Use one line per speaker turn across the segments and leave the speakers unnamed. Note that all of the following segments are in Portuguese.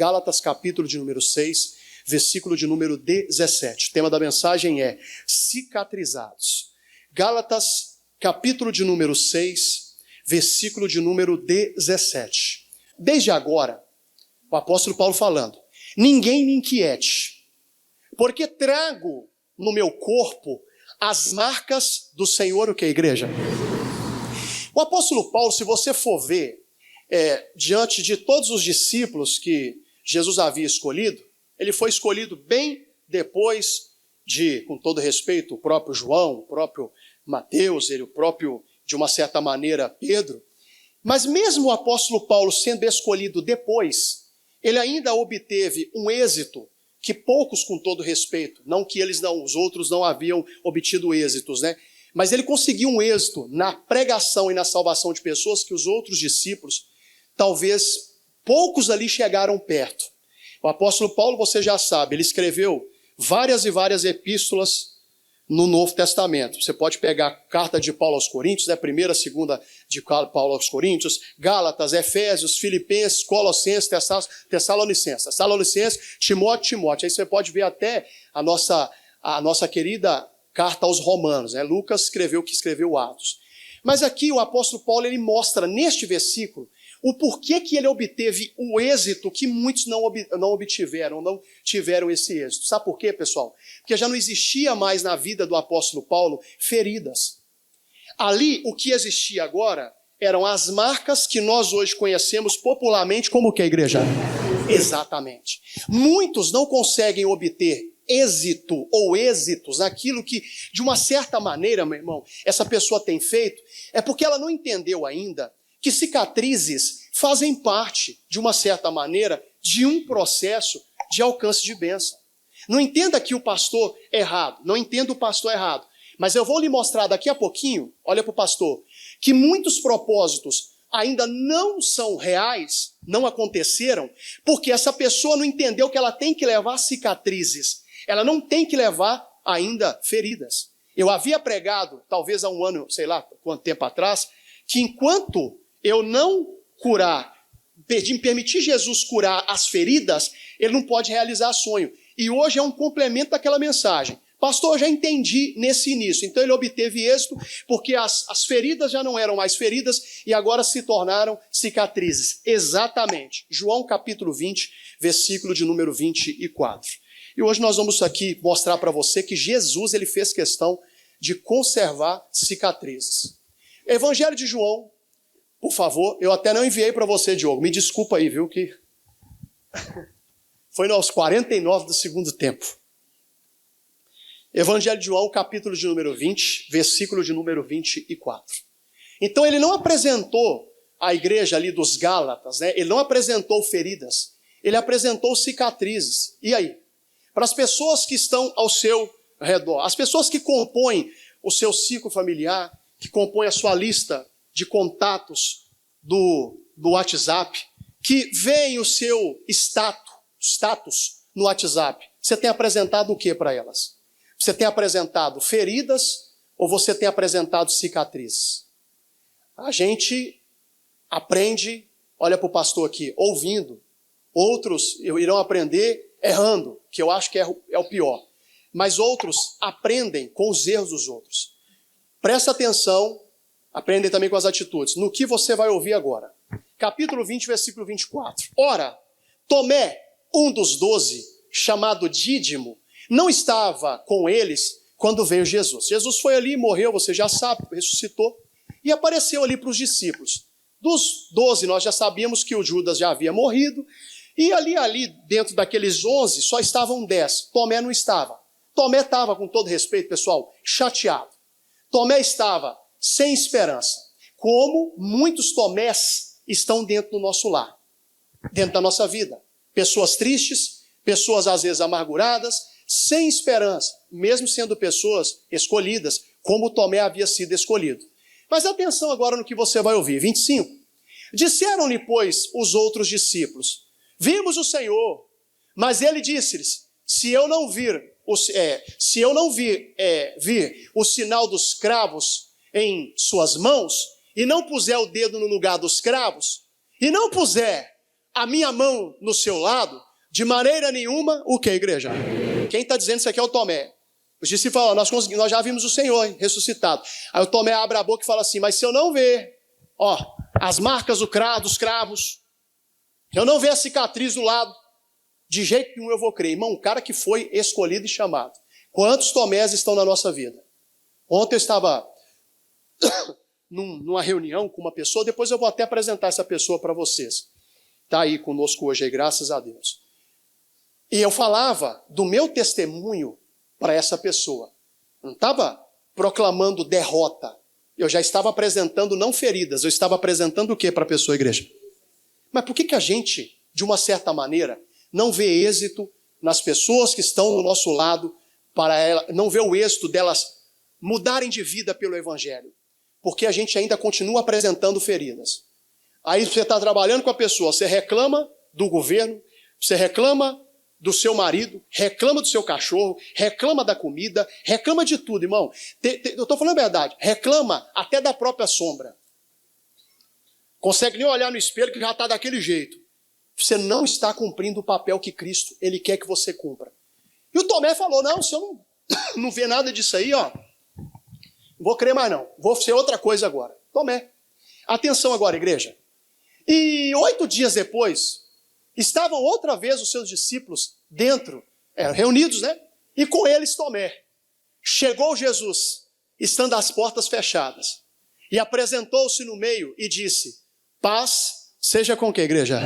Gálatas capítulo de número 6, versículo de número 17. O tema da mensagem é cicatrizados. Gálatas capítulo de número 6, versículo de número 17. Desde agora, o apóstolo Paulo falando, ninguém me inquiete, porque trago no meu corpo as marcas do Senhor, o que é a igreja? O apóstolo Paulo, se você for ver, diante de todos os discípulos que Jesus havia escolhido, ele foi escolhido bem depois de, com todo respeito, o próprio João, o próprio Mateus, o próprio, de uma certa maneira, Pedro. Mas mesmo o apóstolo Paulo sendo escolhido depois, ele ainda obteve um êxito que poucos, com todo respeito, não que os outros não haviam obtido êxitos, né? Mas ele conseguiu um êxito na pregação e na salvação de pessoas que os outros discípulos, talvez poucos ali chegaram perto. O apóstolo Paulo, você já sabe, ele escreveu várias e várias epístolas no Novo Testamento. Você pode pegar a carta de Paulo aos Coríntios, primeira, segunda de Paulo aos Coríntios, Gálatas, Efésios, Filipenses, Colossenses, Tessalonicenses, Timóteo. Aí você pode ver até a nossa querida carta aos Romanos. Lucas escreveu que escreveu Atos. Mas aqui o apóstolo Paulo ele mostra neste versículo o porquê que ele obteve o êxito que muitos não obtiveram, não tiveram esse êxito. Sabe por quê, pessoal? Porque já não existia mais na vida do apóstolo Paulo feridas. Ali, o que existia agora eram as marcas que nós hoje conhecemos popularmente como que a igreja? Exatamente. Muitos não conseguem obter êxito ou êxitos naquilo que, de uma certa maneira, meu irmão, essa pessoa tem feito, é porque ela não entendeu ainda que cicatrizes fazem parte, de uma certa maneira, de um processo de alcance de bênção. Não entenda aqui o pastor errado, não entenda o pastor errado, mas eu vou lhe mostrar daqui a pouquinho, olha para o pastor, que muitos propósitos ainda não são reais, não aconteceram, porque essa pessoa não entendeu que ela tem que levar cicatrizes, ela não tem que levar ainda feridas. Eu havia pregado, talvez há um ano, sei lá quanto tempo atrás, que enquanto eu não curar, permitir Jesus curar as feridas, ele não pode realizar sonho. E hoje é um complemento daquela mensagem. Pastor, eu já entendi nesse início. Então ele obteve êxito porque as feridas já não eram mais feridas e agora se tornaram cicatrizes. Exatamente. João capítulo 20, versículo de número 24. E hoje nós vamos aqui mostrar para você que Jesus ele fez questão de conservar cicatrizes. Evangelho de João, por favor, eu até não enviei para você, Diogo. Me desculpa aí, viu, que foi aos 49 do segundo tempo. Evangelho de João, capítulo de número 20, versículo de número 24. Então ele não apresentou a igreja ali dos Gálatas, né? Ele não apresentou feridas, ele apresentou cicatrizes. E aí? Para as pessoas que estão ao seu redor, as pessoas que compõem o seu ciclo familiar, que compõem a sua lista de contatos do WhatsApp, que veem o seu status no WhatsApp, você tem apresentado o que para elas? Você tem apresentado feridas ou você tem apresentado cicatrizes? A gente aprende, olha para o pastor aqui, ouvindo. Outros irão aprender errando, que eu acho que é o pior. Mas outros aprendem com os erros dos outros. Presta atenção, aprendem também com as atitudes. No que você vai ouvir agora. Capítulo 20, versículo 24. Ora, Tomé, um dos 12, chamado Dídimo, não estava com eles quando veio Jesus. Jesus foi ali, morreu, você já sabe, ressuscitou, e apareceu ali para os discípulos. Dos 12, nós já sabíamos que o Judas já havia morrido, e ali dentro daqueles 11, só estavam 10. Tomé não estava. Tomé estava, com todo respeito, pessoal, chateado. Tomé estava sem esperança. Como muitos Tomés estão dentro do nosso lar, dentro da nossa vida. Pessoas tristes, pessoas às vezes amarguradas, sem esperança, mesmo sendo pessoas escolhidas, como Tomé havia sido escolhido. Mas atenção agora no que você vai ouvir. 25. Disseram-lhe, pois, os outros discípulos, vimos o Senhor, mas ele disse-lhes, se eu não vir o sinal dos cravos em suas mãos, e não puser o dedo no lugar dos cravos, e não puser a minha mão no seu lado, de maneira nenhuma, o que, igreja? Quem está dizendo isso aqui é o Tomé. Os discípulos falam, nós já vimos o Senhor ressuscitado. Aí o Tomé abre a boca e fala assim, mas se eu não ver, as marcas dos cravos, se eu não ver a cicatriz do lado, de jeito nenhum eu vou crer. Irmão, um cara que foi escolhido e chamado. Quantos Tomés estão na nossa vida? Ontem eu estava numa reunião com uma pessoa, depois eu vou até apresentar essa pessoa para vocês. Está aí conosco hoje, aí, graças a Deus. E eu falava do meu testemunho para essa pessoa. Não estava proclamando derrota. Eu já estava apresentando não feridas, eu estava apresentando o que para a pessoa, igreja? Mas por que a gente, de uma certa maneira, não vê êxito nas pessoas que estão do nosso lado, para ela, não vê o êxito delas mudarem de vida pelo Evangelho? Porque a gente ainda continua apresentando feridas. Aí você está trabalhando com a pessoa, você reclama do governo, você reclama do seu marido, reclama do seu cachorro, reclama da comida, reclama de tudo, irmão. Eu estou falando a verdade, reclama até da própria sombra. Consegue nem olhar no espelho que já está daquele jeito. Você não está cumprindo o papel que Cristo, Ele quer que você cumpra. E o Tomé falou, não, se eu não vê nada disso aí, não vou crer mais não, vou ser outra coisa agora. Tomé. Atenção agora, igreja. E 8 dias depois, estavam outra vez os seus discípulos dentro, reunidos, né? E com eles Tomé. Chegou Jesus, estando as portas fechadas, e apresentou-se no meio e disse, paz seja com quem, igreja?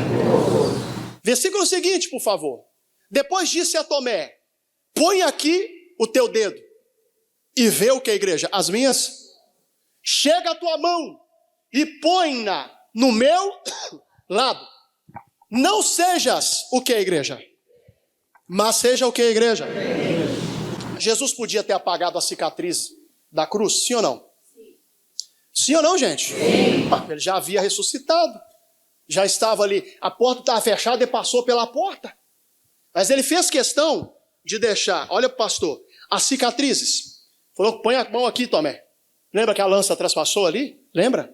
Versículo seguinte, por favor. Depois disse a Tomé, põe aqui o teu dedo e vê o que, igreja? As minhas. Chega a tua mão e põe-na no meu lado. Não sejas o que, igreja? Mas seja o que, igreja? Jesus podia ter apagado a cicatriz da cruz, sim ou não? Sim ou não, gente? Sim. Ele já havia ressuscitado. Já estava ali, a porta estava fechada e passou pela porta. Mas ele fez questão de deixar, olha para o pastor, as cicatrizes. Falou, põe a mão aqui, Tomé. Lembra que a lança traspassou ali? Lembra?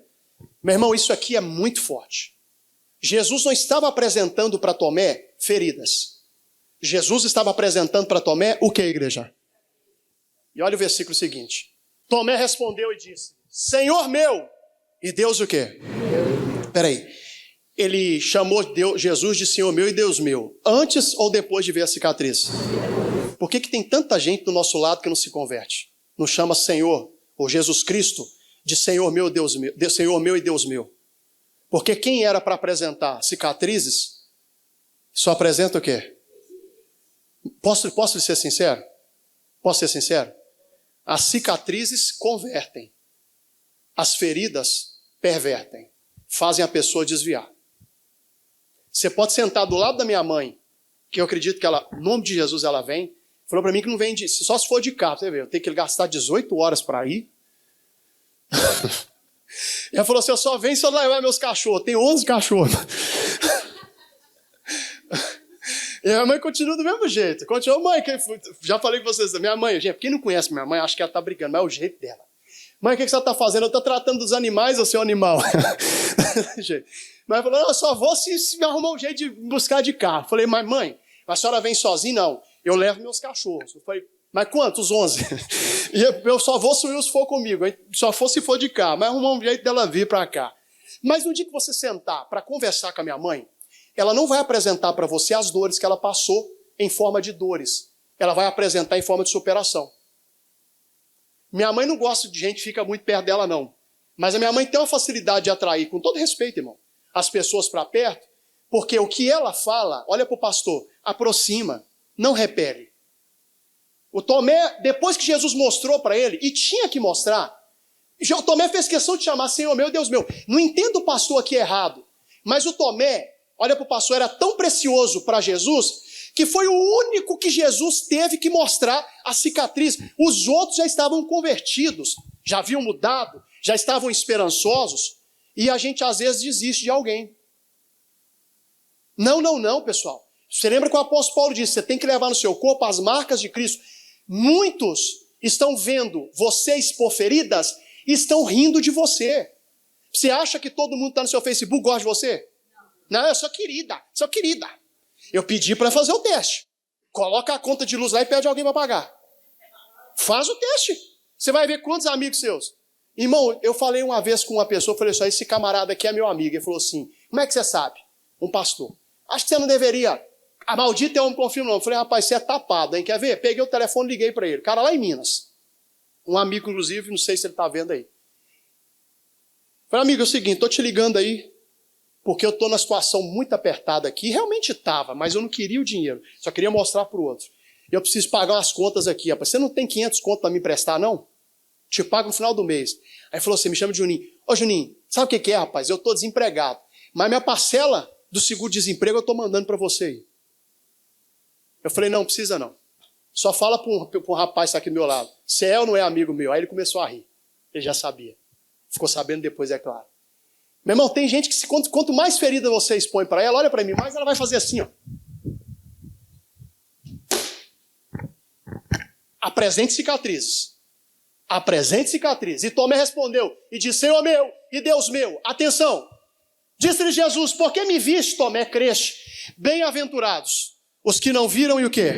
Meu irmão, isso aqui é muito forte. Jesus não estava apresentando para Tomé feridas. Jesus estava apresentando para Tomé o que, igreja? E olha o versículo seguinte. Tomé respondeu e disse, Senhor meu, e Deus o quê? Espera aí. Ele chamou Jesus de Senhor meu e Deus meu, antes ou depois de ver a cicatriz? Por que tem tanta gente do nosso lado que não se converte? Não chama Senhor, ou Jesus Cristo, de Senhor meu, Deus meu, de Senhor meu e Deus meu? Porque quem era para apresentar cicatrizes, só apresenta o quê? Posso ser sincero? Posso ser sincero? As cicatrizes convertem, as feridas pervertem, fazem a pessoa desviar. Você pode sentar do lado da minha mãe, que eu acredito que ela, no nome de Jesus, ela vem. Falou para mim que não vem só se for de carro. Você vê, eu tenho que gastar 18 horas para ir. E ela falou assim, eu só venho se eu levar meus cachorros. Tem 11 cachorros. E a minha mãe continua do mesmo jeito. Continua, mãe, já falei com vocês, minha mãe, gente, quem não conhece minha mãe, acha que ela está brigando, mas é o jeito dela. Mãe, o que você está fazendo? Eu estou tratando dos animais ou seu animal? Mas ela falou, não, eu só vou se me arrumar um jeito de buscar de carro. Falei, mas mãe, a senhora vem sozinha? Não, eu levo meus cachorros. Eu falei, mas quantos? 11. E eu só vou se o Wilson for comigo. Só for se for de carro, mas arrumar um jeito dela vir para cá. Mas no dia que você sentar para conversar com a minha mãe, ela não vai apresentar para você as dores que ela passou em forma de dores. Ela vai apresentar em forma de superação. Minha mãe não gosta de gente que fica muito perto dela, não. Mas a minha mãe tem uma facilidade de atrair, com todo respeito, irmão, as pessoas para perto, porque o que ela fala, olha para o pastor, aproxima, não repele. O Tomé, depois que Jesus mostrou para ele, e tinha que mostrar, o Tomé fez questão de chamar Senhor meu, Deus meu. Não entendo o pastor aqui errado, mas o Tomé, olha para o pastor, era tão precioso para Jesus, que foi o único que Jesus teve que mostrar a cicatriz. Os outros já estavam convertidos, já haviam mudado, já estavam esperançosos, e a gente às vezes desiste de alguém. Não, pessoal. Você lembra que o apóstolo Paulo disse, você tem que levar no seu corpo as marcas de Cristo. Muitos estão vendo você expor feridas e estão rindo de você. Você acha que todo mundo que está no seu Facebook gosta de você? Não, eu sou querida, sou querida. Eu pedi para fazer o teste. Coloca a conta de luz lá e pede alguém para pagar. Faz o teste. Você vai ver quantos amigos seus. Irmão, eu falei uma vez com uma pessoa, falei só, esse camarada aqui é meu amigo. Ele falou assim, como é que você sabe? Um pastor. Acho que você não deveria. A maldita é homem confirma não. Eu falei, rapaz, você é tapado, hein? Quer ver? Peguei o telefone e liguei para ele. Cara lá em Minas. Um amigo, inclusive, não sei se ele está vendo aí. Falei, amigo, é o seguinte, estou te ligando aí, porque eu estou numa situação muito apertada aqui. Realmente estava, mas eu não queria o dinheiro. Só queria mostrar para o outro. Eu preciso pagar umas contas aqui, rapaz. Você não tem 500 contas para me emprestar, não? Te pago no final do mês. Aí falou assim, me chama de Juninho. Ô Juninho, sabe o que é, rapaz? Eu estou desempregado. Mas minha parcela do seguro-desemprego eu estou mandando para você aí. Eu falei, não precisa não. Só fala para um rapaz que está aqui do meu lado. Você é ou não é amigo meu? Aí ele começou a rir. Ele já sabia. Ficou sabendo depois, é claro. Meu irmão, tem gente que quanto mais ferida você expõe para ela, olha para mim, mais ela vai fazer assim, ó. Apresente cicatrizes. Apresente cicatrizes. E Tomé respondeu e disse, Senhor meu e Deus meu, atenção. Disse-lhe Jesus, por que me viste, Tomé, creste? Bem-aventurados os que não viram e o quê?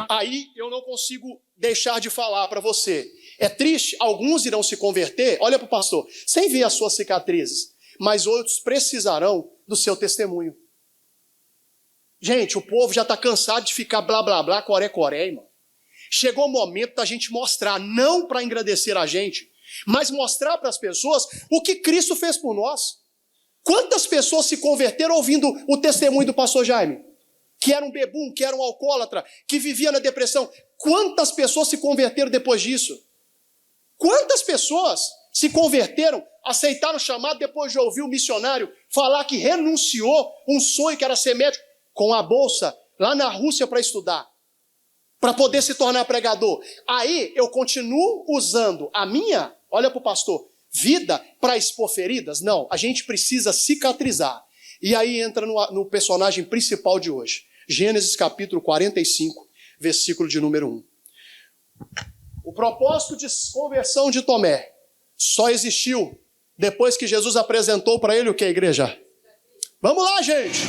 Aí eu não consigo deixar de falar para você. É triste, alguns irão se converter, olha para o pastor, sem ver as suas cicatrizes, mas outros precisarão do seu testemunho. Gente, o povo já está cansado de ficar blá, blá, blá, coré, coré, irmão. Chegou o momento da gente mostrar, não para engrandecer a gente, mas mostrar para as pessoas o que Cristo fez por nós. Quantas pessoas se converteram ouvindo o testemunho do pastor Jaime? Que era um bebum, que era um alcoólatra, que vivia na depressão. Quantas pessoas se converteram depois disso? Quantas pessoas se converteram, aceitaram o chamado depois de ouvir o missionário falar que renunciou um sonho que era ser médico com a bolsa lá na Rússia para estudar, para poder se tornar pregador. Aí eu continuo usando a minha, olha para o pastor, vida para expor feridas? Não, a gente precisa cicatrizar. E aí entra no personagem principal de hoje. Gênesis capítulo 45, versículo de número 1. O propósito de conversão de Tomé só existiu depois que Jesus apresentou para ele o que, igreja? Vamos lá, gente!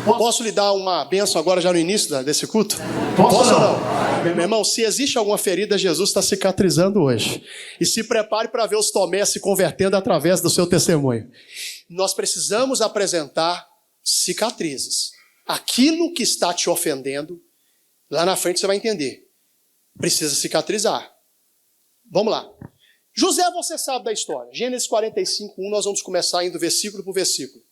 Posso lhe dar uma bênção agora já no início desse culto? Posso ou não? Meu irmão, se existe alguma ferida, Jesus está cicatrizando hoje. E se prepare para ver os Tomé se convertendo através do seu testemunho. Nós precisamos apresentar cicatrizes. Aquilo que está te ofendendo, lá na frente você vai entender. Precisa cicatrizar. Vamos lá. José, você sabe da história. Gênesis 45, 1, nós vamos começar indo versículo por versículo.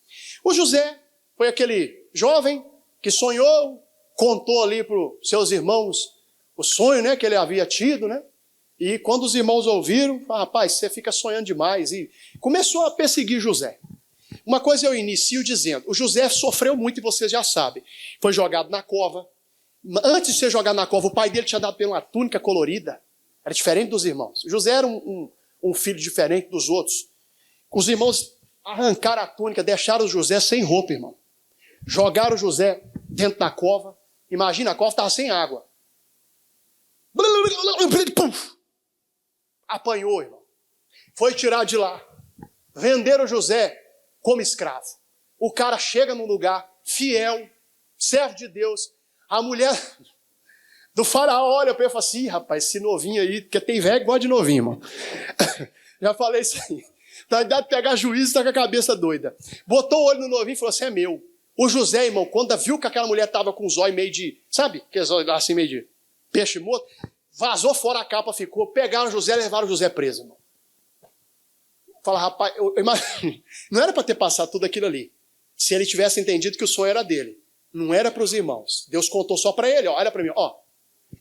O José foi aquele jovem que sonhou, contou ali para os seus irmãos o sonho, né, que ele havia tido, né? E quando os irmãos ouviram, falaram, rapaz, você fica sonhando demais. E começou a perseguir José. Uma coisa eu inicio dizendo, o José sofreu muito e vocês já sabem. Foi jogado na cova. Antes de ser jogado na cova, o pai dele tinha dado para ele uma túnica colorida. Era diferente dos irmãos. José era um filho diferente dos outros. Os irmãos arrancaram a túnica, deixaram o José sem roupa, irmão. Jogaram o José dentro da cova. Imagina, a cova estava sem água. Apanhou, irmão. Foi tirado de lá. Venderam o José como escravo. O cara chega num lugar fiel, servo de Deus. A mulher do faraó olha para ele e fala assim, rapaz, esse novinho aí, porque tem velho que gosta de novinho, irmão. Já falei isso aí. Tá a idade de pegar juízo e tá com a cabeça doida. Botou o olho no novinho e falou assim, é meu. O José, irmão, quando viu que aquela mulher tava com os olhos meio de, sabe? Aqueles olhos assim meio de peixe morto, vazou fora a capa, ficou, pegaram o José e levaram o José preso, irmão. Fala, rapaz, eu imagino, não era para ter passado tudo aquilo ali. Se ele tivesse entendido que o sonho era dele. Não era para os irmãos. Deus contou só para ele, ó, olha para mim, ó.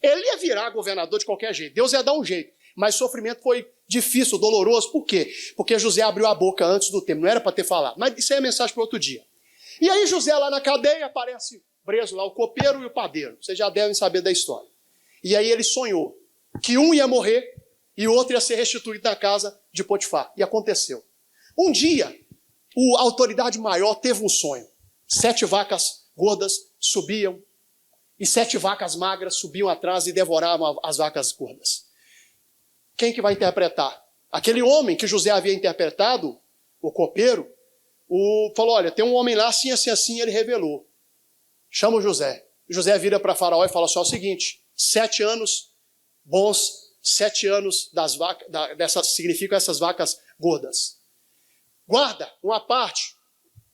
Ele ia virar governador de qualquer jeito. Deus ia dar um jeito. Mas o sofrimento foi difícil, doloroso. Por quê? Porque José abriu a boca antes do tempo. Não era para ter falado. Mas isso aí é mensagem para outro dia. E aí José lá na cadeia, aparece preso lá, o copeiro e o padeiro. Vocês já devem saber da história. E aí ele sonhou que um ia morrer e o outro ia ser restituído na casa de Potifar. E aconteceu. Um dia, a autoridade maior teve um sonho. 7 vacas gordas subiam e 7 vacas magras subiam atrás e devoravam as vacas gordas. Quem que vai interpretar? Aquele homem que José havia interpretado, o copeiro, falou, olha, tem um homem lá, assim, assim, assim, ele revelou. Chama o José. José vira para Faraó e fala só o seguinte, 7 anos bons, 7 anos das vacas, significam essas vacas gordas. Guarda uma parte,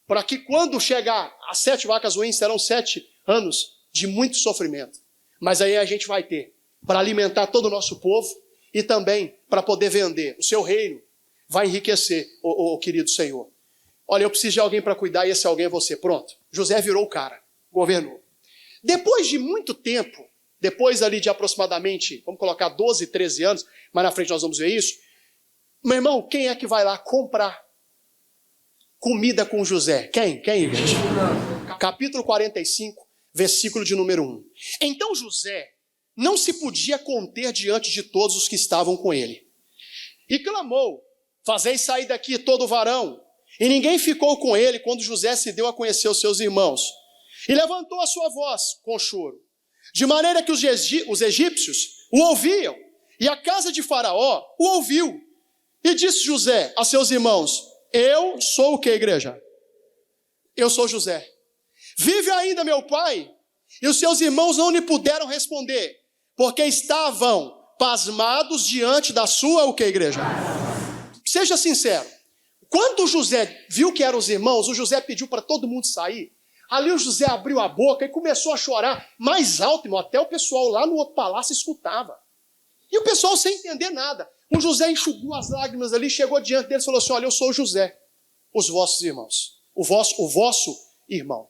para que quando chegar as 7 vacas ruins, serão 7 anos de muito sofrimento. Mas aí a gente vai ter para alimentar todo o nosso povo e também para poder vender. O seu reino vai enriquecer, o querido Senhor. Olha, eu preciso de alguém para cuidar e esse alguém é você. Pronto. José virou o cara, governou. Depois de muito tempo, depois ali de aproximadamente, vamos colocar 12, 13 anos, mais na frente nós vamos ver isso. Meu irmão, quem é que vai lá comprar comida com José? Quem, gente? Capítulo 45, versículo de número 1. Então José não se podia conter diante de todos os que estavam com ele. E clamou, fazei sair daqui todo varão. E ninguém ficou com ele quando José se deu a conhecer os seus irmãos. E levantou a sua voz com choro, de maneira que os egípcios o ouviam. E a casa de Faraó o ouviu. E disse José a seus irmãos, eu sou o que, igreja? Eu sou José. Vive ainda meu pai? E os seus irmãos não lhe puderam responder, porque estavam pasmados diante da sua, o que, igreja? Seja sincero. Quando José viu que eram os irmãos, o José pediu para todo mundo sair. Ali o José abriu a boca e começou a chorar mais alto, irmão, até o pessoal lá no outro palácio escutava. E o pessoal sem entender nada. O José enxugou as lágrimas ali, chegou diante deles e falou assim, olha, eu sou o José, os vossos irmãos. O vosso irmão.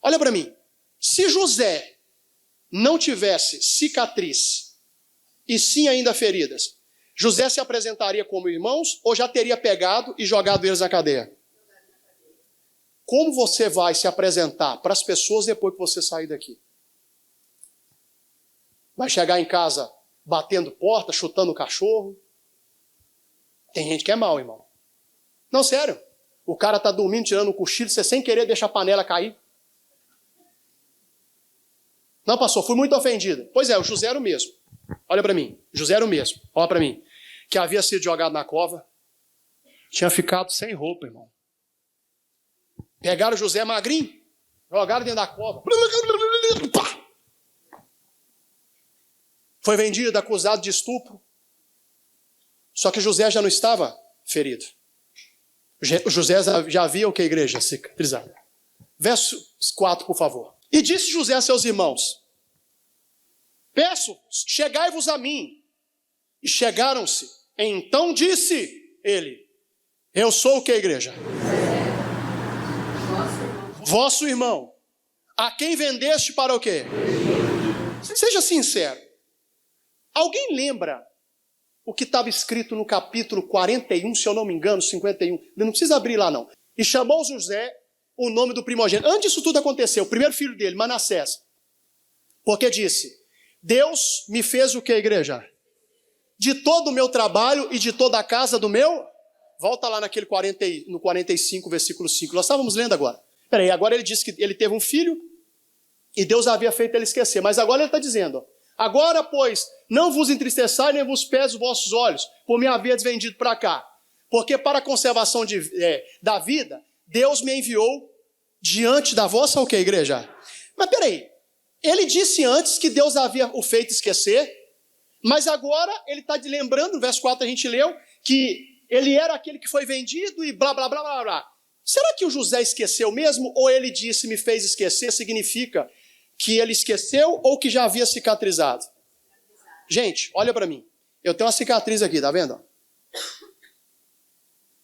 Olha para mim. Se José não tivesse cicatriz e sim ainda feridas, José se apresentaria como irmãos ou já teria pegado e jogado eles na cadeia? Como você vai se apresentar para as pessoas depois que você sair daqui? Vai chegar em casa batendo porta, chutando o cachorro? Tem gente que é mal, irmão. Não, sério. O cara está dormindo, tirando um cochilo, você sem querer deixa a panela cair. Não, pastor, fui muito ofendido. Pois é, o José era o mesmo. Olha para mim. José era o mesmo. Olha para mim. Que havia sido jogado na cova. Tinha ficado sem roupa, irmão. Pegaram José magrinho, jogaram dentro da cova. Foi vendido, acusado de estupro. Só que José já não estava ferido. José já havia o que, igreja? Cicatrizado. Verso 4, por favor. E disse José a seus irmãos, peço-vos, chegai-vos a mim. E chegaram-se. Então disse ele, eu sou o que, igreja? Vosso irmão, a quem vendeste para o quê? Seja sincero. Alguém lembra o que estava escrito no capítulo 41, se eu não me engano, 51? Não precisa abrir lá não. E chamou José o nome do primogênito. Antes disso tudo aconteceu, o primeiro filho dele, Manassés. Porque disse, Deus me fez o que, igreja? De todo o meu trabalho e de toda a casa do meu... Volta lá no 45, versículo 5. Nós estávamos lendo agora. Peraí, agora ele disse que ele teve um filho e Deus havia feito ele esquecer. Mas agora ele está dizendo, agora, pois, não vos entristeçai nem vos pese os vossos olhos, por me haveres vendido para cá. Porque para a conservação da vida, Deus me enviou diante da vossa, o que, igreja? Mas peraí, ele disse antes que Deus havia o feito esquecer, mas agora ele está lembrando, no verso 4 a gente leu, que ele era aquele que foi vendido e blá, blá, blá, blá, blá. Será que o José esqueceu mesmo? Ou ele disse, me fez esquecer, significa que ele esqueceu ou que já havia cicatrizado? Gente, olha para mim. Eu tenho uma cicatriz aqui, tá vendo?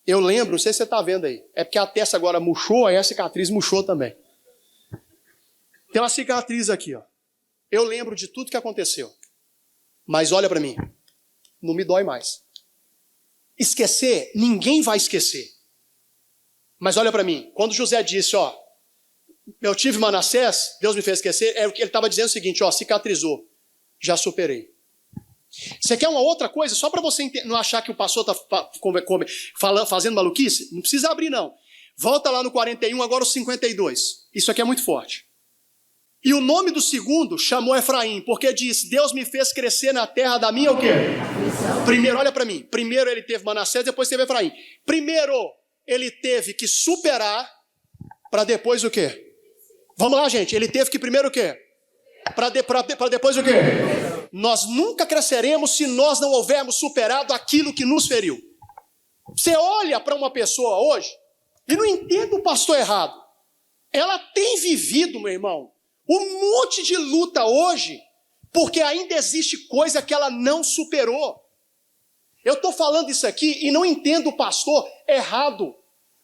Eu lembro, não sei se você está vendo aí. É porque a testa agora murchou, aí a cicatriz murchou também. Tem uma cicatriz aqui, ó. Eu lembro de tudo que aconteceu. Mas olha para mim. Não me dói mais. Esquecer, ninguém vai esquecer. Mas olha para mim. Quando José disse, ó, eu tive Manassés, Deus me fez esquecer, ele estava dizendo o seguinte, ó, cicatrizou. Já superei. Você quer uma outra coisa? Só para você não achar que o pastor está fazendo maluquice? Não precisa abrir, não. Volta lá no 41, agora o 52. Isso aqui é muito forte. E o nome do segundo chamou Efraim, porque disse, Deus me fez crescer na terra da minha o quê? Primeiro, olha para mim. Primeiro ele teve Manassés, depois teve Efraim. Primeiro, ele teve que superar para depois o quê? Vamos lá, gente. Ele teve que primeiro o quê? Para depois o quê? Nós nunca cresceremos se nós não houvermos superado aquilo que nos feriu. Você olha para uma pessoa hoje e não entende o pastor errado. Ela tem vivido, meu irmão, um monte de luta hoje, porque ainda existe coisa que ela não superou. Eu estou falando isso aqui e não entendo o pastor errado.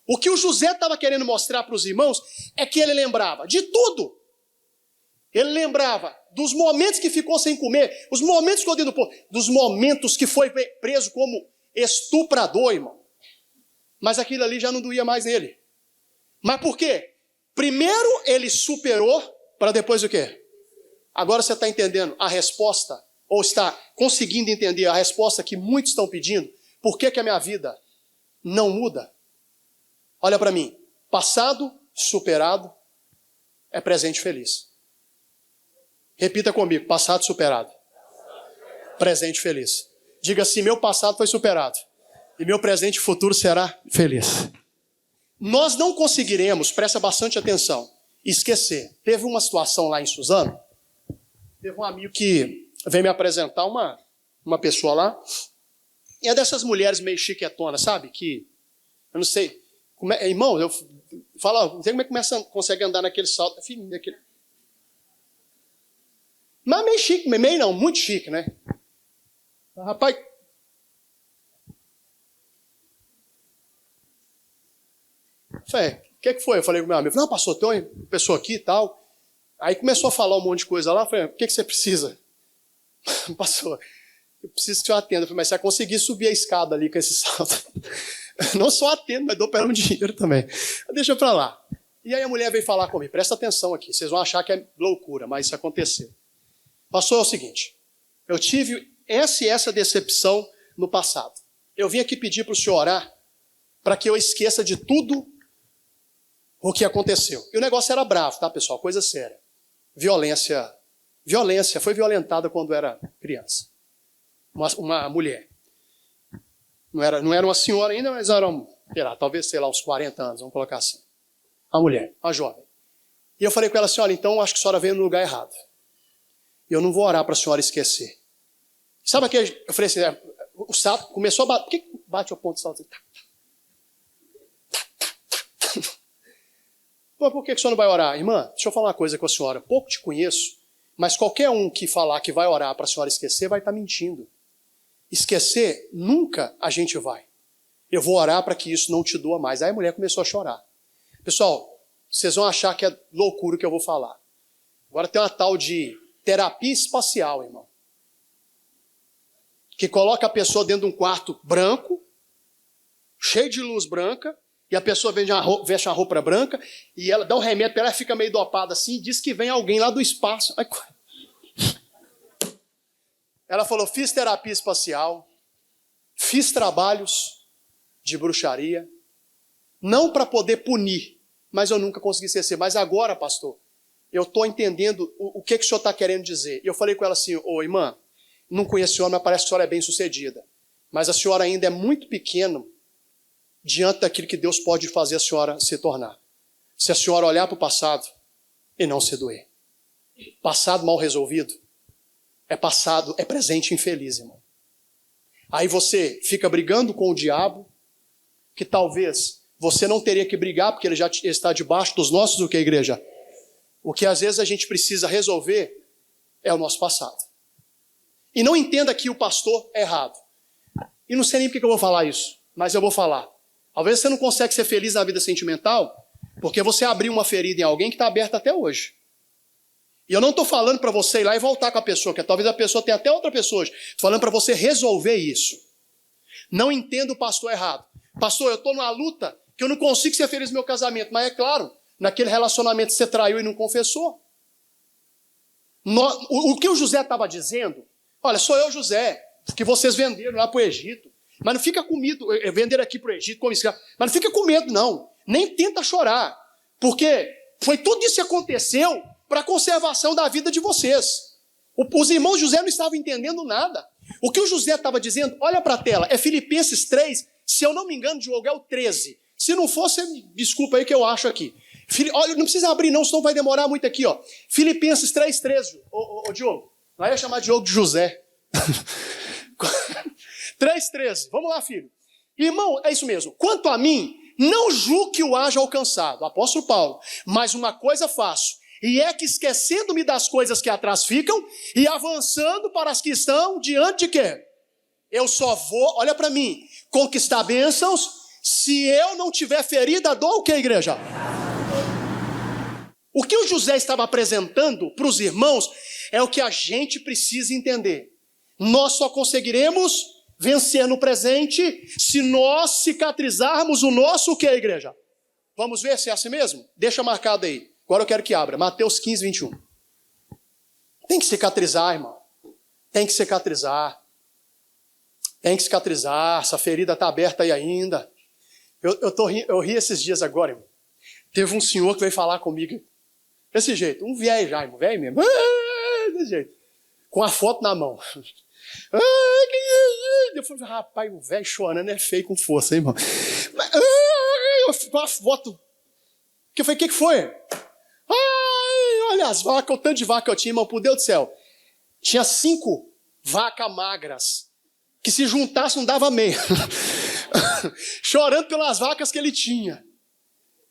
O que o José estava querendo mostrar para os irmãos é que ele lembrava de tudo. Ele lembrava dos momentos que ficou sem comer, os momentos que ficou dentro do poço, dos momentos que foi preso como estuprador, irmão. Mas aquilo ali já não doía mais nele. Mas por quê? Primeiro ele superou, para depois o quê? Agora você está entendendo a resposta, ou está conseguindo entender a resposta que muitos estão pedindo? Por que a minha vida não muda? Olha para mim, passado superado é presente feliz. Repita comigo, passado superado, presente feliz. Diga assim, meu passado foi superado e meu presente e futuro será feliz. Nós não conseguiremos, presta bastante atenção, esquecer. Teve uma situação lá em Suzano, teve um amigo que veio me apresentar uma pessoa lá, e é dessas mulheres meio chiquetonas, sabe? Que, eu não sei, irmão, eu falo, não sei como é que consegue andar naquele salto, filho, aquele... Mas meio chique, meio não, muito chique, né? Rapaz... Falei, o que foi? Eu falei com o meu amigo, não, pastor, tem uma pessoa aqui e tal. Aí começou a falar um monte de coisa lá. Eu falei, o que você precisa? Pastor, eu preciso que o senhor atenda. Eu falei, mas você vai conseguir subir a escada ali com esse salto. Não só atendo, mas dou para ela um dinheiro também. Deixa pra lá. E aí a mulher veio falar comigo, presta atenção aqui, vocês vão achar que é loucura, mas isso aconteceu. Pastor, é o seguinte, eu tive essa decepção no passado. Eu vim aqui pedir para o senhor orar para que eu esqueça de tudo o que aconteceu. E o negócio era bravo, tá, pessoal? Coisa séria. Violência, foi violentada quando era criança. Uma mulher. Não era uma senhora ainda, mas era, talvez, uns 40 anos, vamos colocar assim. A mulher, a jovem. E eu falei com ela assim, olha, então acho que a senhora veio no lugar errado. E eu não vou orar para a senhora esquecer. Sabe aquele, eu falei assim, o salto começou a bater. Por que bate o ponto de salto? Pô, por que o senhor não vai orar? Irmã, deixa eu falar uma coisa com a senhora. Pouco te conheço, mas qualquer um que falar que vai orar para a senhora esquecer vai estar mentindo. Esquecer, nunca a gente vai. Eu vou orar para que isso não te doa mais. Aí a mulher começou a chorar. Pessoal, vocês vão achar que é loucura o que eu vou falar. Agora tem uma tal de terapia espacial, irmão. Que coloca a pessoa dentro de um quarto branco, cheio de luz branca, e a pessoa veste uma roupa branca, e ela dá um remédio para ela, fica meio dopada assim, e diz que vem alguém lá do espaço. Ela falou, fiz terapia espacial, fiz trabalhos de bruxaria, não para poder punir, mas eu nunca consegui esquecer. Mas agora, pastor, eu estou entendendo o que o senhor está querendo dizer. E eu falei com ela assim, ô irmã, não conheço a senhora, mas parece que a senhora é bem sucedida. Mas a senhora ainda é muito pequena diante daquilo que Deus pode fazer a senhora se tornar. Se a senhora olhar para o passado e não se doer. Passado mal resolvido é presente infeliz, irmão. Aí você fica brigando com o diabo, que talvez você não teria que brigar, porque ele já está debaixo dos nossos, o que, igreja? O que às vezes a gente precisa resolver é o nosso passado. E não entenda que o pastor é errado. E não sei nem porque eu vou falar isso, mas eu vou falar. Talvez você não consegue ser feliz na vida sentimental, porque você abriu uma ferida em alguém que está aberta até hoje. E eu não estou falando para você ir lá e voltar com a pessoa, que talvez a pessoa tenha até outra pessoa hoje. Estou falando para você resolver isso. Não entenda o pastor errado. Pastor, eu estou numa luta que eu não consigo ser feliz no meu casamento. Mas é claro, naquele relacionamento você traiu e não confessou. O que o José estava dizendo, olha, sou eu, José, que vocês venderam lá para o Egito. Mas não fica com medo, venderam aqui para o Egito como escravo. Mas não fica com medo, não. Nem tenta chorar. Porque foi tudo isso que aconteceu para a conservação da vida de vocês. Os irmãos de José não estavam entendendo nada. O que o José estava dizendo, olha para a tela, é Filipenses 3, se eu não me engano, Diogo, é o 13. Se não for, você me desculpa aí que eu acho aqui. Olha, não precisa abrir não, senão vai demorar muito aqui, ó. Filipenses 3,13. Ô, Diogo, não ia chamar Diogo de José. 3,13. Vamos lá, filho. Irmão, é isso mesmo. Quanto a mim, não julgo que o haja alcançado. Apóstolo Paulo. Mas uma coisa faço. E é que esquecendo-me das coisas que atrás ficam e avançando para as que estão diante de quê? Eu só vou, olha para mim, conquistar bênçãos se eu não tiver ferida, dor o que, igreja? O que o José estava apresentando para os irmãos é o que a gente precisa entender. Nós só conseguiremos vencer no presente se nós cicatrizarmos o nosso o que, igreja? Vamos ver se é assim mesmo? Deixa marcado aí. Agora eu quero que abra. Mateus 15, 21. Tem que cicatrizar, irmão. Tem que cicatrizar. Tem que cicatrizar. Essa ferida está aberta aí ainda. Eu ri esses dias agora, irmão. Teve um senhor que veio falar comigo. Desse jeito. Um velho já, irmão. Velho mesmo. Desse jeito. Com a foto na mão. Eu falei, rapaz, o velho chorando é feio com força, hein, irmão. Com a foto. Eu falei, o que foi? Ai, olha as vacas, o tanto de vaca que eu tinha, irmão, por Deus do céu. Tinha 5 vacas magras, que se juntasse não dava meia. Chorando pelas vacas que ele tinha.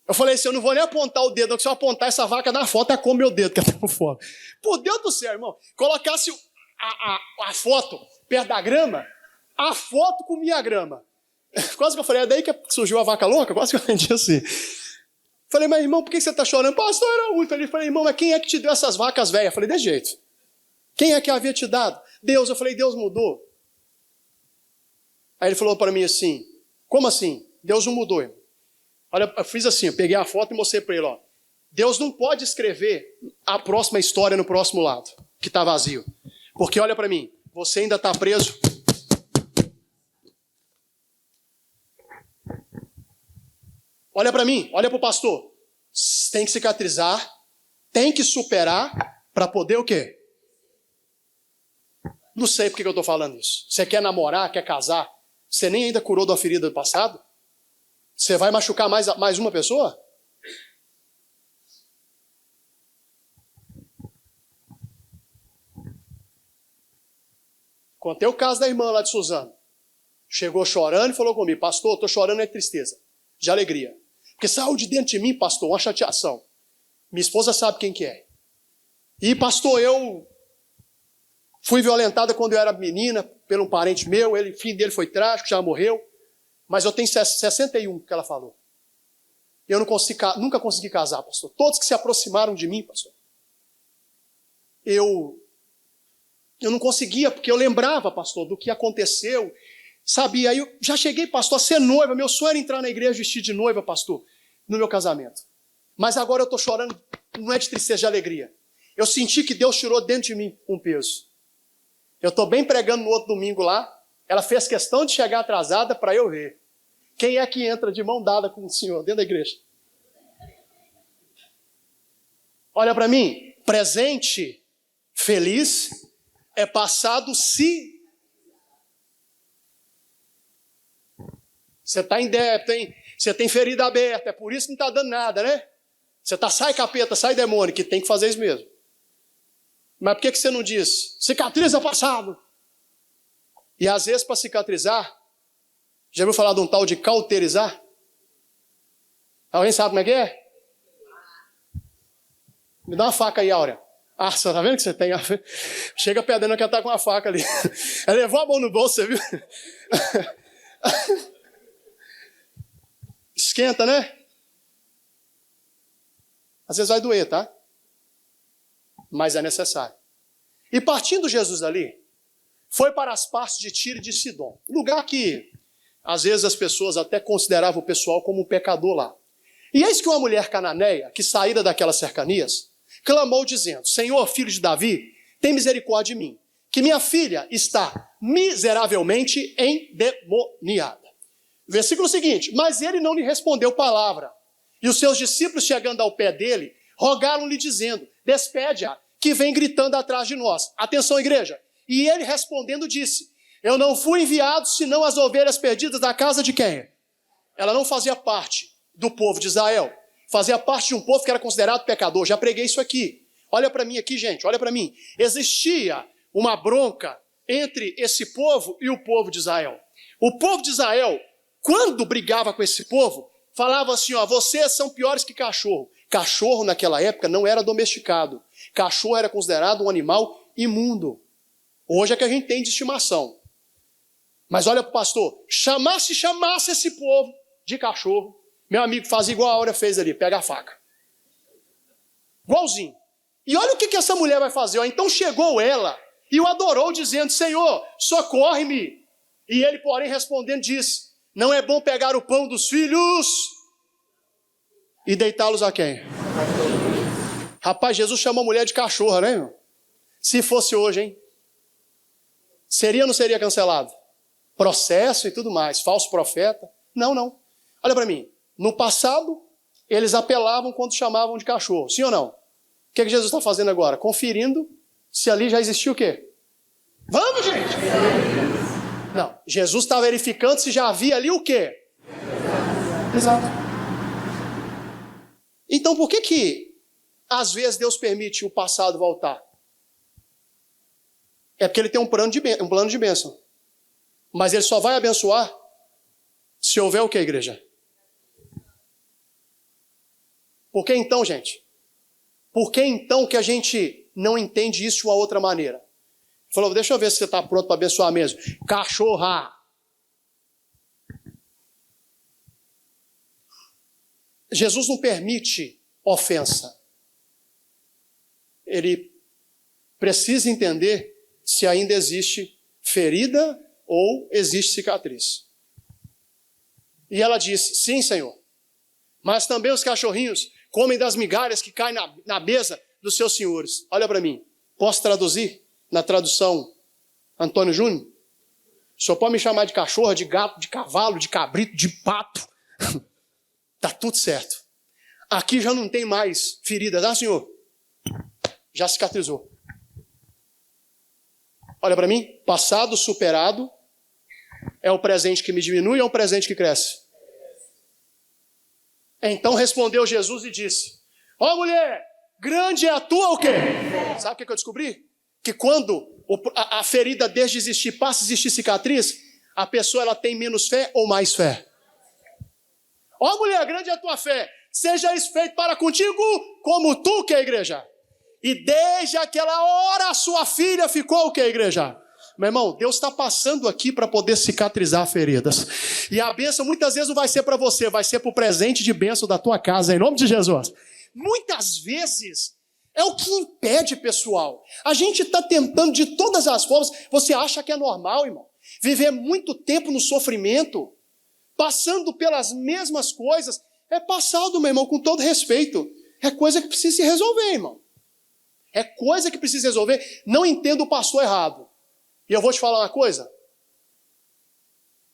Eu falei assim, eu não vou nem apontar o dedo, não, que se eu apontar essa vaca na foto, ela come meu dedo, que ela tá por fora. Por Deus do céu, irmão, colocasse a foto perto da grama, a foto comia a grama. Quase que eu falei, é daí que surgiu a vaca louca? Quase que eu entendi assim. Falei, mas irmão, por que você está chorando? Pastor, era muito. Ele falei, irmão, mas quem é que te deu essas vacas velhas? Eu falei, de jeito. Quem é que havia te dado? Deus. Eu falei, Deus mudou. Aí ele falou para mim assim, como assim? Deus não mudou, irmão. Olha, eu fiz assim, eu peguei a foto e mostrei para ele, ó. Deus não pode escrever a próxima história no próximo lado, que está vazio. Porque olha para mim, você ainda está preso. Olha para mim, olha para o pastor. Tem que cicatrizar, tem que superar para poder o quê? Não sei por que eu estou falando isso. Você quer namorar, quer casar, você nem ainda curou da ferida do passado? Você vai machucar mais uma pessoa? Contei o caso da irmã lá de Suzano. Chegou chorando e falou comigo, pastor, estou chorando é tristeza, de alegria. Porque saiu de dentro de mim, pastor, uma chateação. Minha esposa sabe quem que é. E, pastor, eu fui violentada quando eu era menina, por um parente meu, o fim dele foi trágico, já morreu. Mas eu tenho 61, que ela falou. Eu nunca consegui casar, pastor. Todos que se aproximaram de mim, pastor. Eu não conseguia, porque eu lembrava, pastor, do que aconteceu. Sabia, aí eu já cheguei, pastor, a ser noiva. Meu sonho era entrar na igreja vestido de noiva, pastor, no meu casamento. Mas agora eu estou chorando, não é de tristeza, de alegria. Eu senti que Deus tirou dentro de mim um peso. Eu estou bem pregando no outro domingo lá. Ela fez questão de chegar atrasada para eu ver. Quem é que entra de mão dada com o Senhor dentro da igreja? Olha para mim, presente feliz é passado se... Você está em débito, hein? Você tem ferida aberta, é por isso que não está dando nada, né? Você está, sai capeta, sai demônio, que tem que fazer isso mesmo. Mas por que você não diz? Cicatriza passado. E às vezes para cicatrizar, já ouviu falar de um tal de cauterizar? Alguém sabe como é que é? Me dá uma faca aí, Áurea. Ah, você tá vendo que você tem? Chega pedendo que ela tá com uma faca ali. Ela levou a mão no bolso, você viu? Esquenta, né? Às vezes vai doer, tá? Mas é necessário. E partindo Jesus ali, foi para as partes de Tiro e de Sidom. Lugar que, às vezes, as pessoas até consideravam o pessoal como um pecador lá. E eis que uma mulher cananeia, que saíra daquelas cercanias, clamou dizendo, Senhor, filho de Davi, tem misericórdia de mim, que minha filha está miseravelmente endemoniada. Versículo seguinte, mas ele não lhe respondeu palavra. E os seus discípulos, chegando ao pé dele, rogaram-lhe dizendo, despede-a, que vem gritando atrás de nós. Atenção, igreja. E ele respondendo disse, eu não fui enviado senão as ovelhas perdidas da casa de quem? ela não fazia parte do povo de Israel. Fazia parte de um povo que era considerado pecador. Já preguei isso aqui. Olha para mim aqui, gente, olha para mim. Existia uma bronca entre esse povo e o povo de Israel. O povo de Israel, quando brigava com esse povo, falava assim, ó, vocês são piores que cachorro. Cachorro naquela época não era domesticado. Cachorro era considerado um animal imundo. Hoje é que a gente tem de estimação. Mas olha para o pastor, chamasse esse povo de cachorro, meu amigo, faz igual a Áurea fez ali, pega a faca. Igualzinho. E olha o que essa mulher vai fazer. Ó. Então chegou ela e o adorou, dizendo, Senhor, socorre-me. E ele, porém, respondendo, disse, não é bom pegar o pão dos filhos e deitá-los a quem? Rapaz, Jesus chamou a mulher de cachorra, né, irmão? Se fosse hoje, hein? Seria ou não seria cancelado? Processo e tudo mais, falso profeta. Não, não. Olha para mim. No passado, eles apelavam quando chamavam de cachorro. Sim ou não? O que Jesus está fazendo agora? Conferindo se ali já existia o quê? Vamos, gente! Não. Jesus está verificando se já havia ali o quê? Exato. Então, por que às vezes Deus permite o passado voltar? É porque ele tem um plano de bênção. Mas ele só vai abençoar se houver o que, igreja? Por que então, gente? Por que então que a gente não entende isso de uma outra maneira? Falou, deixa eu ver se você está pronto para abençoar mesmo. Cachorra! Jesus não permite ofensa. Ele precisa entender se ainda existe ferida ou existe cicatriz. E ela diz, sim, Senhor, mas também os cachorrinhos comem das migalhas que caem na mesa dos seus senhores. Olha para mim, posso traduzir na tradução Antônio Júnior? O senhor pode me chamar de cachorra, de gato, de cavalo, de cabrito, de pato. Tá tudo certo. Aqui já não tem mais feridas, ah, Senhor? Já cicatrizou. Olha para mim, passado superado, é o presente que me diminui ou é o presente que cresce? Então respondeu Jesus e disse, ó mulher, grande é a tua o quê? Sabe o que eu descobri? Que quando a ferida deixa de existir, passa a existir cicatriz, a pessoa ela tem menos fé ou mais fé? Ó mulher, grande é a tua fé, seja isso feito para contigo, como tu, que é a igreja. E desde aquela hora a sua filha ficou o que, igreja? Meu irmão, Deus está passando aqui para poder cicatrizar feridas. E a bênção muitas vezes não vai ser para você, vai ser para o presente de bênção da tua casa, em nome de Jesus. Muitas vezes é o que impede, pessoal. A gente está tentando de todas as formas. Você acha que é normal, irmão? Viver muito tempo no sofrimento, passando pelas mesmas coisas, é passado, meu irmão, com todo respeito. É coisa que precisa se resolver, irmão. É coisa que precisa resolver. Não entenda o pastor errado. E eu vou te falar uma coisa.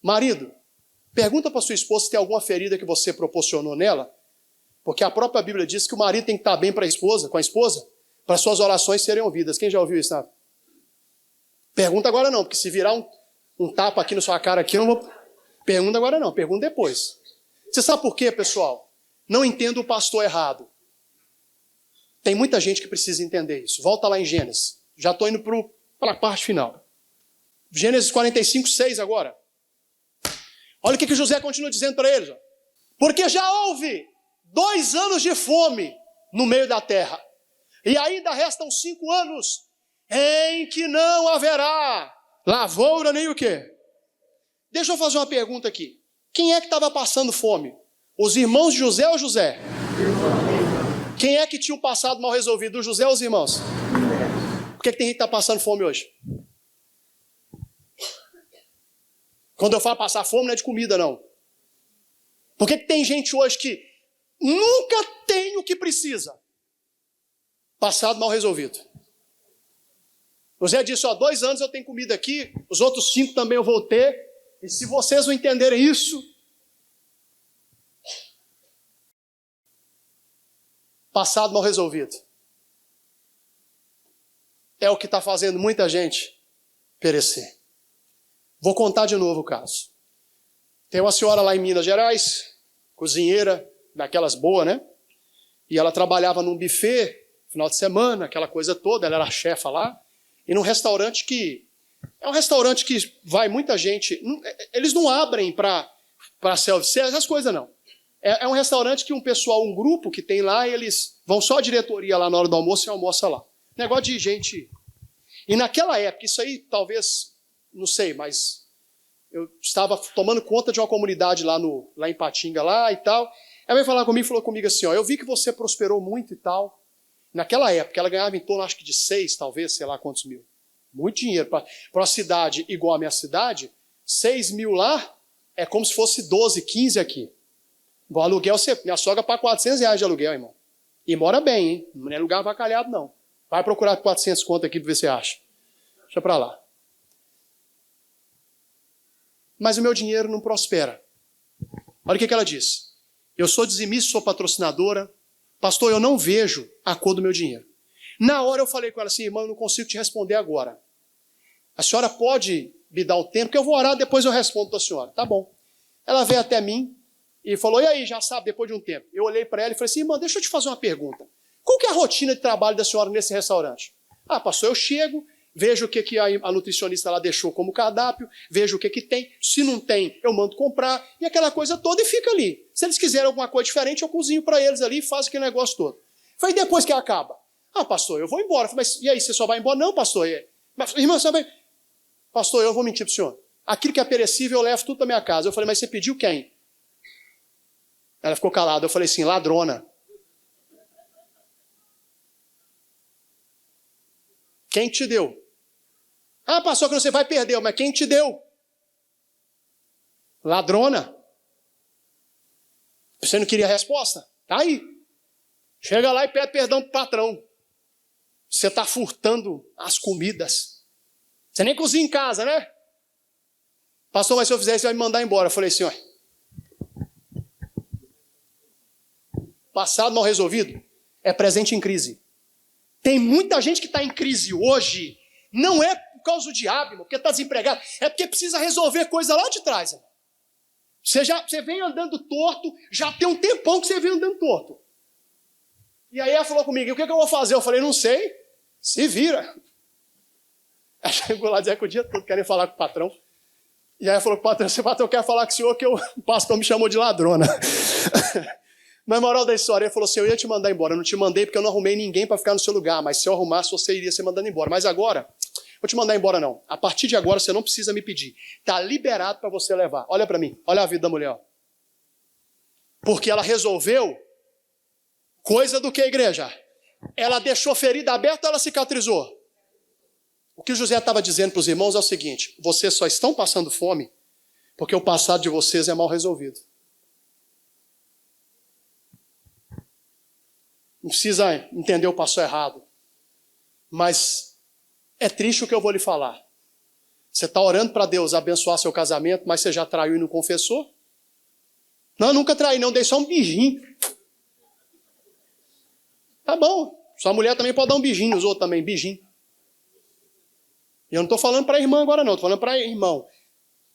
Marido, pergunta para sua esposa se tem alguma ferida que você proporcionou nela. Porque a própria Bíblia diz que o marido tem que estar bem com a esposa, para suas orações serem ouvidas. Quem já ouviu isso, sabe? Pergunta agora não, porque se virar um tapa aqui na sua cara aqui, eu não vou... Pergunta agora não, pergunta depois. Você sabe por quê, pessoal? Não entenda o pastor errado. Tem muita gente que precisa entender isso. Volta lá em Gênesis. Já estou indo para a parte final. Gênesis 45, 6 agora. Olha o que José continua dizendo para eles. Ó. Porque já houve 2 anos de fome no meio da terra. E ainda restam 5 anos em que não haverá lavoura nem o quê? Deixa eu fazer uma pergunta aqui. Quem é que estava passando fome? Os irmãos de José ou José? Quem é que tinha um passado mal resolvido? O José ou os irmãos? Por que tem gente que está passando fome hoje? Quando eu falo passar fome, não é de comida, não. Por que tem gente hoje que nunca tem o que precisa? Passado mal resolvido. José disse, 2 anos eu tenho comida aqui, os outros 5 também eu vou ter. E se vocês não entenderem isso, passado mal resolvido. É o que está fazendo muita gente perecer. Vou contar de novo o caso. Tem uma senhora lá em Minas Gerais, cozinheira, daquelas boas, né? E ela trabalhava num buffet, final de semana, aquela coisa toda, ela era chefa lá, e num restaurante que... É um restaurante que vai muita gente... Eles não abrem para self-service, essas coisas não. É um restaurante que um pessoal, um grupo que tem lá, eles vão só a diretoria lá na hora do almoço e almoça lá. Negócio de gente... E naquela época, isso aí talvez, não sei, mas eu estava tomando conta de uma comunidade lá em Patinga lá e tal. Ela veio falar comigo e falou comigo assim, ó, eu vi que você prosperou muito e tal. Naquela época, ela ganhava em torno, acho que de 6, talvez, sei lá quantos mil. Muito dinheiro. Para uma cidade igual a minha cidade, 6 mil lá é como se fosse 12, 15 aqui. O aluguel, minha sogra paga R$400 de aluguel, irmão. E mora bem, hein? Não é lugar avacalhado, não. Vai procurar 400 conto aqui para ver se você acha. Deixa para lá. Mas o meu dinheiro não prospera. Olha o que ela diz. Eu sou dizimista, sou patrocinadora. Pastor, eu não vejo a cor do meu dinheiro. Na hora eu falei com ela assim, irmã, eu não consigo te responder agora. A senhora pode me dar o tempo, que eu vou orar, depois eu respondo para a senhora. Tá bom. Ela veio até mim e falou, e aí, já sabe, depois de um tempo. Eu olhei para ela e falei assim, irmã, deixa eu te fazer uma pergunta. Qual que é a rotina de trabalho da senhora nesse restaurante? Ah, pastor, eu chego, vejo o que a nutricionista lá deixou como cardápio, vejo o que tem. Se não tem, eu mando comprar, e aquela coisa toda e fica ali. Se eles quiserem alguma coisa diferente, eu cozinho para eles ali e faço aquele negócio todo. Falei, depois que acaba? Ah, pastor, eu vou embora. Falei, mas e aí, você só vai embora? Não, pastor. Mas, irmão, você vai... Pastor, eu vou mentir para o senhor. Aquilo que é perecível, eu levo tudo para minha casa. Eu falei, mas você pediu quem? Ela ficou calada. Eu falei assim, ladrona. Quem te deu? Ah, pastor, que você vai perder, mas quem te deu? Ladrona. Você não queria a resposta? Tá aí. Chega lá e pede perdão pro patrão. Você está furtando as comidas. Você nem cozinha em casa, né? Pastor, mas se eu fizer isso, você vai me mandar embora. Eu falei assim, ó. Passado mal resolvido é presente em crise. Tem muita gente que está em crise hoje, não é por causa do diabo, irmão, porque está desempregado, é porque precisa resolver coisa lá de trás. Irmão. Você vem andando torto, já tem um tempão que você vem andando torto. E aí ela falou comigo, e o que eu vou fazer? Eu falei, não sei, se vira. Ela chegou lá dizer que o dia todo querem falar com o patrão. E aí ela falou, patrão, eu quero falar com o senhor que o pastor me chamou de ladrona. Mas moral da história, ele falou assim, eu ia te mandar embora. Eu não te mandei porque eu não arrumei ninguém para ficar no seu lugar. Mas se eu arrumasse, você iria ser mandado embora. Mas agora, vou te mandar embora não. A partir de agora, você não precisa me pedir. Está liberado para você levar. Olha para mim. Olha a vida da mulher. Ó. Porque ela resolveu coisa do que a igreja? Ela deixou ferida aberta ou ela cicatrizou? O que o José estava dizendo para os irmãos é o seguinte. Vocês só estão passando fome porque o passado de vocês é mal resolvido. Não precisa entender o passo errado. Mas é triste o que eu vou lhe falar. Você está orando para Deus abençoar seu casamento, mas você já traiu e não confessou? Não, eu nunca traí, não. Dei só um beijinho. Tá bom. Sua mulher também pode dar um beijinho, os outros também, beijinho. E eu não estou falando para a irmã agora, não. Estou falando para irmão.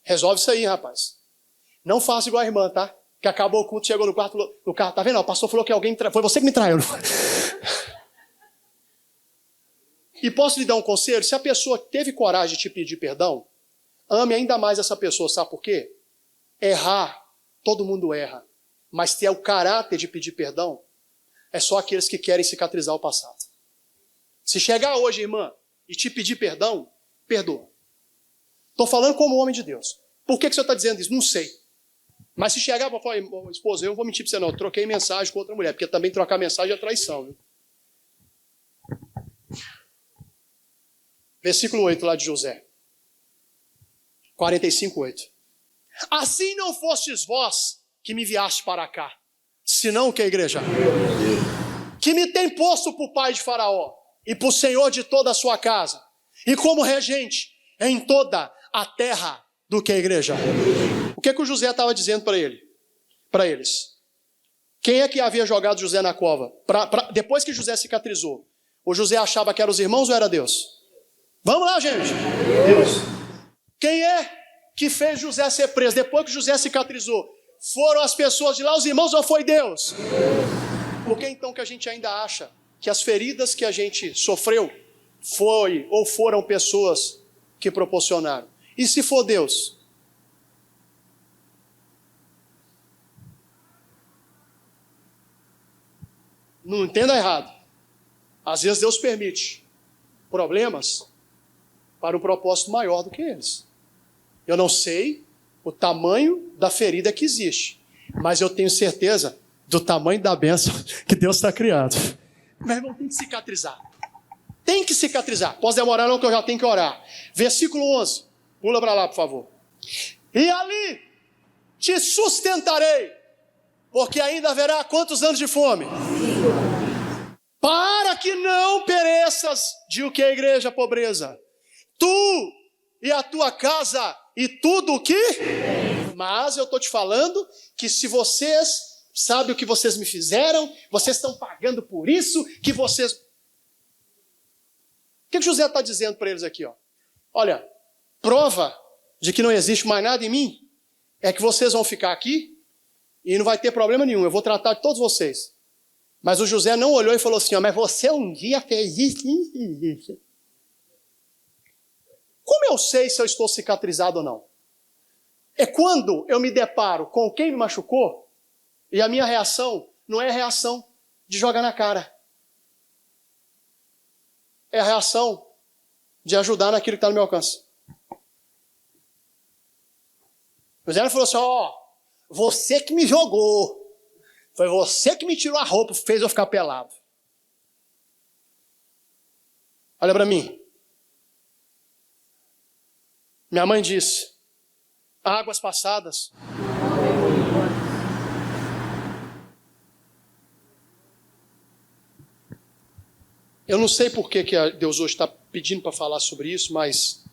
Resolve isso aí, rapaz. Não faça igual a irmã, tá? Que acabou o culto, chegou no quarto, no carro, tá vendo? O pastor falou que alguém foi você que me traiu. E posso lhe dar um conselho? Se a pessoa teve coragem de te pedir perdão, ame ainda mais essa pessoa, sabe por quê? Errar, todo mundo erra. Mas ter o caráter de pedir perdão, é só aqueles que querem cicatrizar o passado. Se chegar hoje, irmã, e te pedir perdão, perdoa. Estou falando como homem de Deus. Por que você está dizendo isso? Não sei. Mas se chegar para falar, esposa, eu não vou mentir para você não, eu troquei mensagem com outra mulher, porque também trocar mensagem é traição. Viu? Versículo 8 lá de José. 45:8. Assim não fostes vós que me enviaste para cá, senão o que a igreja? Que me tem posto por pai de Faraó e por senhor de toda a sua casa, e como regente em toda a terra do que a igreja. O que o José estava dizendo para eles? Quem é que havia jogado José na cova? Depois que José cicatrizou, o José achava que eram os irmãos ou era Deus? Vamos lá, gente. Deus. Quem é que fez José ser preso, depois que José cicatrizou? Foram as pessoas de lá, os irmãos, ou foi Deus? Por que então que a gente ainda acha que as feridas que a gente sofreu foi ou foram pessoas que proporcionaram? E se for Deus? Não entenda errado. Às vezes Deus permite problemas para um propósito maior do que eles. Eu não sei o tamanho da ferida que existe, mas eu tenho certeza do tamanho da bênção que Deus está criando. Meu irmão, tem que cicatrizar. Tem que cicatrizar. Posso demorar não, que eu já tenho que orar. Versículo 11. Pula para lá, por favor. E ali te sustentarei, porque ainda haverá quantos anos de fome? Para que não pereças, de o que a igreja? Pobreza. Tu e a tua casa e tudo o que? Mas eu estou te falando que se vocês sabem o que vocês me fizeram, vocês estão pagando por isso, que vocês... O que José está dizendo para eles aqui? Ó? Olha, prova de que não existe mais nada em mim é que vocês vão ficar aqui e não vai ter problema nenhum, eu vou tratar de todos vocês. Mas o José não olhou e falou assim, ó, mas você um dia fez isso. Como eu sei se eu estou cicatrizado ou não? É quando eu me deparo com quem me machucou e a minha reação não é a reação de jogar na cara. É a reação de ajudar naquilo que está no meu alcance. O José falou assim, ó, você que me jogou. Foi você que me tirou a roupa, fez eu ficar pelado. Olha para mim. Minha mãe disse, águas passadas. Eu não sei por que Deus hoje está pedindo para falar sobre isso, mas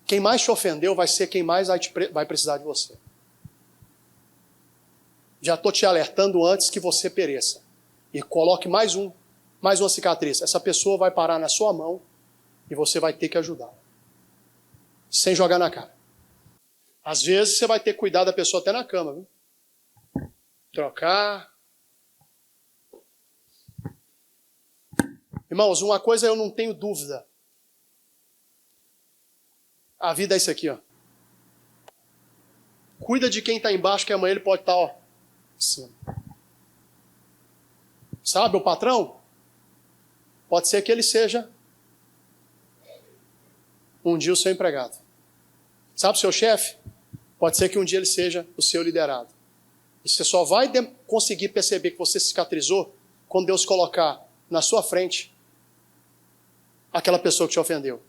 quem mais te ofendeu vai ser quem mais vai precisar de você. Já estou te alertando antes que você pereça. E coloque mais uma cicatriz. Essa pessoa vai parar na sua mão e você vai ter que ajudar. Sem jogar na cara. Às vezes você vai ter que cuidar da pessoa até na cama, viu? Trocar. Irmãos, uma coisa eu não tenho dúvida. A vida é isso aqui, ó. Cuida de quem está embaixo, que amanhã ele pode estar, ó. Sim. Sabe o patrão? Pode ser que ele seja um dia o seu empregado. Sabe o seu chefe? Pode ser que um dia ele seja o seu liderado. E você só vai conseguir perceber que você cicatrizou quando Deus colocar na sua frente aquela pessoa que te ofendeu.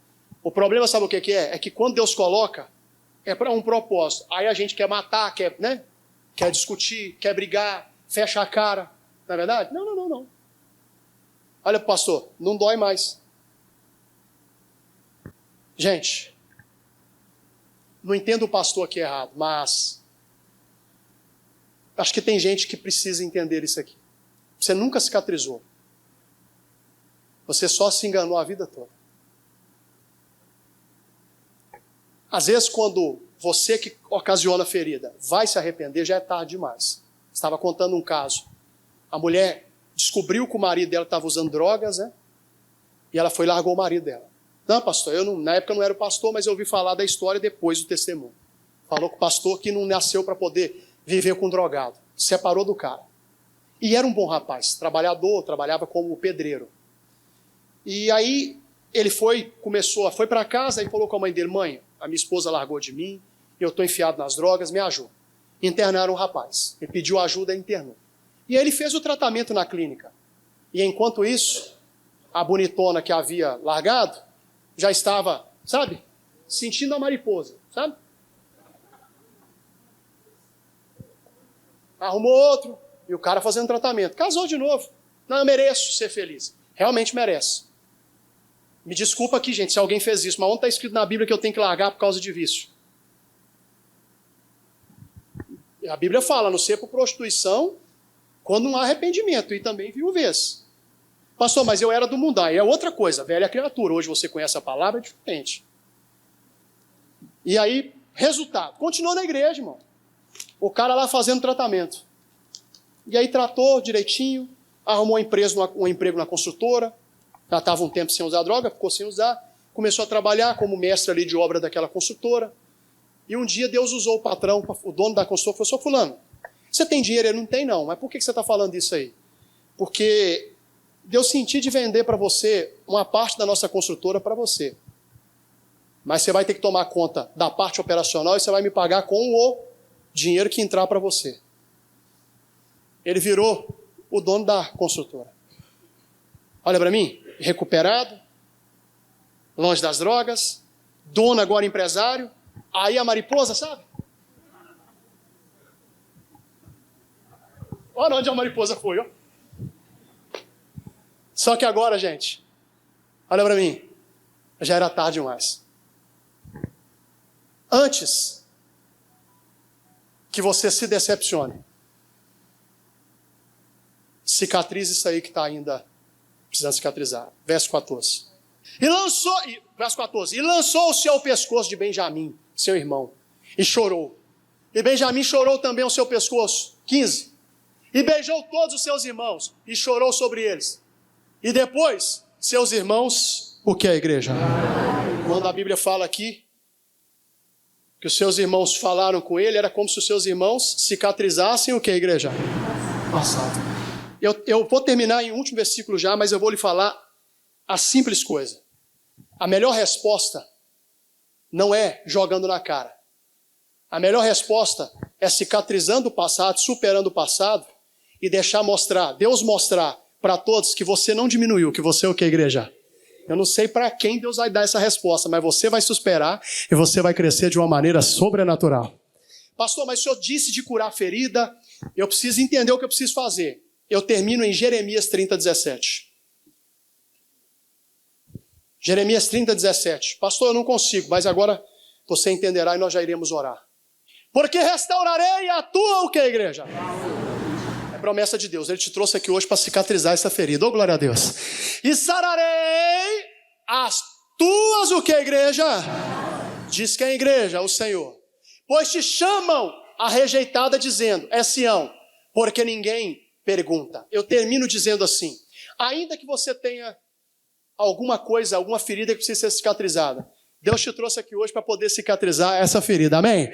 O problema, sabe o que é? É que quando Deus coloca, é para um propósito. Aí a gente quer matar, quer discutir, quer brigar, fecha a cara. Não é verdade? Não. Olha, pastor, não dói mais. Gente, não entendo o pastor aqui errado, mas acho que tem gente que precisa entender isso aqui. Você nunca cicatrizou. Você só se enganou a vida toda. Às vezes, quando você que ocasiona a ferida vai se arrepender, já é tarde demais. Estava contando um caso. A mulher descobriu que o marido dela estava usando drogas, né? E ela foi e largou o marido dela. Não, pastor, na época eu não era o pastor, mas eu ouvi falar da história depois do testemunho. Falou que o pastor que não nasceu para poder viver com um drogado. Separou do cara. E era um bom rapaz, trabalhador, trabalhava como pedreiro. E aí ele foi para casa e falou com a mãe dele, mãe, a minha esposa largou de mim, eu estou enfiado nas drogas, me ajuda. Internaram o rapaz. Ele pediu ajuda e internou. E aí ele fez o tratamento na clínica. E enquanto isso, a bonitona que havia largado, já estava, sabe, sentindo a mariposa, sabe? Arrumou outro, e o cara fazendo tratamento. Casou de novo. Não, eu mereço ser feliz. Realmente merece. Me desculpa aqui, gente, se alguém fez isso, mas onde está escrito na Bíblia que eu tenho que largar por causa de vício? A Bíblia fala, não ser por prostituição, quando não há arrependimento, e também viuvez. Pastor, mas eu era do mundo. Aí é outra coisa, velha criatura. Hoje você conhece a palavra, é diferente. E aí, resultado, continuou na igreja, irmão. O cara lá fazendo tratamento. E aí tratou direitinho, arrumou um emprego na construtora, já estava um tempo sem usar droga, ficou sem usar, começou a trabalhar como mestre ali de obra daquela construtora. E um dia Deus usou o patrão, o dono da construtora, falou: "Sou fulano, você tem dinheiro?" Ele: "Não tem não." "Mas por que você está falando isso aí?" "Porque Deus sentiu de vender para você uma parte da nossa construtora para você. Mas você vai ter que tomar conta da parte operacional e você vai me pagar com o dinheiro que entrar para você." Ele virou o dono da construtora. Olha para mim, recuperado, longe das drogas, dono agora empresário. Aí a mariposa, sabe? Olha onde a mariposa foi, ó. Só que agora, gente, olha para mim, já era tarde demais. Antes que você se decepcione, cicatrize isso aí que está ainda precisando cicatrizar. Verso 14. Verso 14. "E lançou-se ao pescoço de Benjamim, seu irmão, e chorou. E Benjamim chorou também ao seu pescoço." 15. "E beijou todos os seus irmãos, e chorou sobre eles. E depois, seus irmãos..." O que é, igreja? Quando a Bíblia fala aqui que os seus irmãos falaram com ele, era como se os seus irmãos cicatrizassem o que, igreja? Passado. Eu vou terminar em um último versículo já, mas eu vou lhe falar a simples coisa. A melhor resposta não é jogando na cara. A melhor resposta é cicatrizando o passado, superando o passado e deixar Deus mostrar para todos que você não diminuiu, que você é o que, igreja? Eu não sei para quem Deus vai dar essa resposta, mas você vai superar e você vai crescer de uma maneira sobrenatural. "Pastor, mas o senhor disse de curar a ferida, eu preciso entender o que eu preciso fazer." Eu termino em Jeremias 30:17. Jeremias 30:17. "Pastor, eu não consigo, mas agora você entenderá e nós já iremos orar. Porque restaurarei a tua o que, igreja?" É promessa de Deus. Ele te trouxe aqui hoje para cicatrizar essa ferida. Oh, glória a Deus. "E sararei as tuas o que, igreja?" Diz que é a igreja, o Senhor. "Pois te chamam a rejeitada, dizendo, é Sião, porque ninguém pergunta." Eu termino dizendo assim: ainda que você tenha alguma coisa, alguma ferida que precisa ser cicatrizada, Deus te trouxe aqui hoje para poder cicatrizar essa ferida, amém?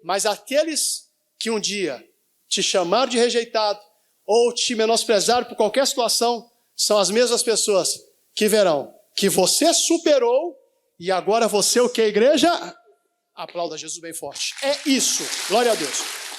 Mas aqueles que um dia te chamaram de rejeitado ou te menosprezaram por qualquer situação, são as mesmas pessoas que verão que você superou e agora você o que, igreja? Aplauda Jesus bem forte. É isso. Glória a Deus.